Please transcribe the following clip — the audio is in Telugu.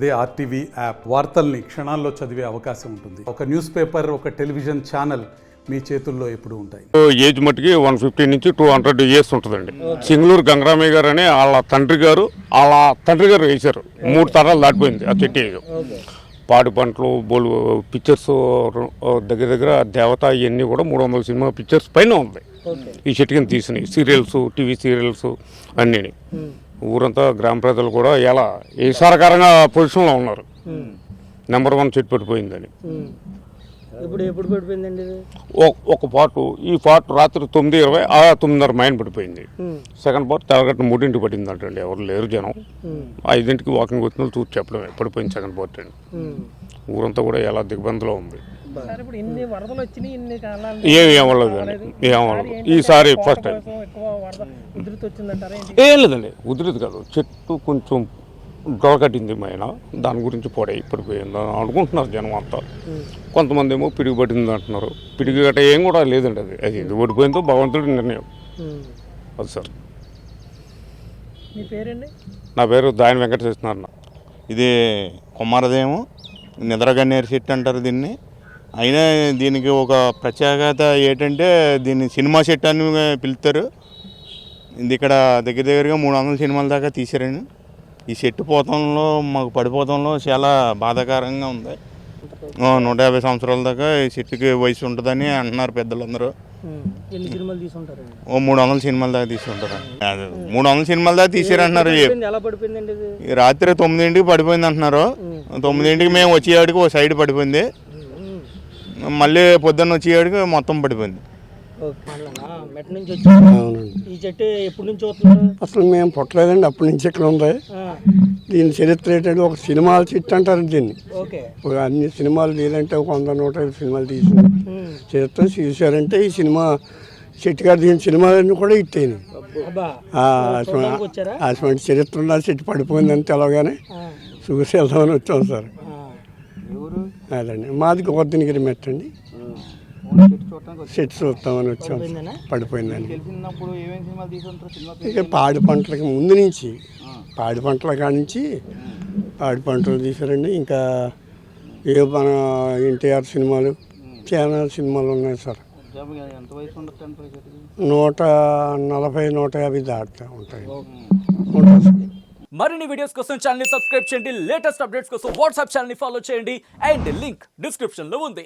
అదే ఆర్టీవీ యాప్ వార్తల్ని క్షణాల్లో చదివే అవకాశం ఉంటుంది. ఒక న్యూస్ పేపర్, ఒక టెలివిజన్ ఛానల్ మీ చేతుల్లో ఎప్పుడు ఉంటాయి. ఏజ్ మట్టుకి 150 నుంచి 200 ఇయర్స్ ఉంటుందండి. సింగళూరు గంగరామయ్య గారు అని వాళ్ళ తండ్రి గారు వేశారు. 3 తరాలు దాటిపోయింది ఆ చెట్టు. పాడి పంటలు, బోలు పిక్చర్స్ దగ్గర దగ్గర దేవత ఇవన్నీ కూడా 300 సినిమా పిక్చర్స్ పైన ఉంది ఈ చెట్టు కింద తీసినాయి. సీరియల్స్, టీవీ సీరియల్స్ అన్నీ. ఊరంతా గ్రామ ప్రజలు కూడా ఎలా ఈసారకరంగా పొజిషన్లో ఉన్నారు. నెంబర్ 1 చెట్టు పడిపోయిందని. ఎప్పుడు పడిపోయిందండి? ఒక పాటు ఈ పాటు రాత్రి 9:20 9:30 మైన్ పడిపోయింది. సెకండ్ పార్ట్ తెల్లగట్ట 3ంటికి పడింది అంటండి. ఎవరు లేరు జనం. 5ంటికి వాకింగ్ వచ్చిన వాళ్ళు చూసి చెప్పడమే పడిపోయింది సెకండ్ పార్ట్ అండి. ఊరంతా కూడా ఎలా దిగ్బంధంలో ఉంది. ఏమవ్వలేదండి, ఏమవ్వలేదు. ఈసారి ఫస్ట్ టైం ఏం లేదండి. ఉధృతి కాదు, చెట్టు కొంచెం గొలకట్టింది మైన, దాని గురించి పడిపోయింది అనుకుంటున్నారు జనం అంతా. కొంతమంది ఏమో పిడిగి పట్టింది అంటున్నారు. పిడిగి గట్ట ఏం కూడా లేదండి. అది ఎందుకు పడిపోయిందో భగవంతుడి నిర్ణయం అది సార్. నా పేరు దాయన వెంకటేశ్వరనారాయణ. ఇది కుమారదేమో నిద్రగన్నేరు చెట్టు అంటారు దీన్ని. అయినా దీనికి ఒక ప్రత్యేకత ఏంటంటే దీన్ని సినిమా చెట్టు అని పిలుస్తారు. ఇది ఇక్కడ దగ్గర దగ్గరగా 300 సినిమాల దాకా తీసారండి. ఈ చెట్టు పోతంలో మాకు పడిపోతంలో చాలా బాధాకరంగా ఉంది. 150 సంవత్సరాల దాకా ఈ చెట్టుకి వయసు ఉంటుందని అంటున్నారు పెద్దలందరూ. 300 సినిమాల దాకా తీసుకుంటారు. 300 సినిమాల దాకా తీసారంటున్నారు. రాత్రి 9ంటికి పడిపోయింది అంటున్నారు. 9ంటికి మేము వచ్చేవాడికి ఒక సైడ్ పడిపోయింది. మళ్ళీ పొద్దున్న వచ్చేవాడికి మొత్తం పడిపోయింది. అసలు మేము పుట్టలేదండి, అప్పటి నుంచి ఇక్కడ ఉంది. దీని చరిత్ర ఏంటంటే ఒక సినిమాల చెట్టు అంటారు దీన్ని. అన్ని సినిమాలు లేదంటే ఒక 100-150 సినిమాలు తీసింది. చరిత్ర చూసారంటే ఈ సినిమా చెట్టు గారు దీని సినిమాలన్నీ కూడా ఇట్టేది. అటువంటి చరిత్ర ఉన్న చెట్టు పడిపోయిందని తెలవగానే చూసి వెళ్దామని వచ్చాం సార్. అదండి మాది గోవర్ధనగిరి మెట్టండి. చెట్టు చూస్తామని వచ్చాం. పడిపోయిందండి. ఇక పాడి పంటలకి ముందు నుంచి, పాడి పంటల కాడి నుంచి పాడి పంటలు తీసారండి. ఇంకా మన ఎన్టీఆర్ సినిమాలు, చాలా సినిమాలు ఉన్నాయి సార్. 140-150 దాటుతా ఉంటాయి. మరిన్ని వీడియోస్ కోసం ఛానల్ ని సబ్స్క్రైబ్ చేయండి. లేటెస్ట్ అప్డేట్స్ కోసం వాట్సాప్ ఛానల్ ని ఫాలో చేయండి. అండ్ లింక్ డిస్క్రిప్షన్ లో ఉంది.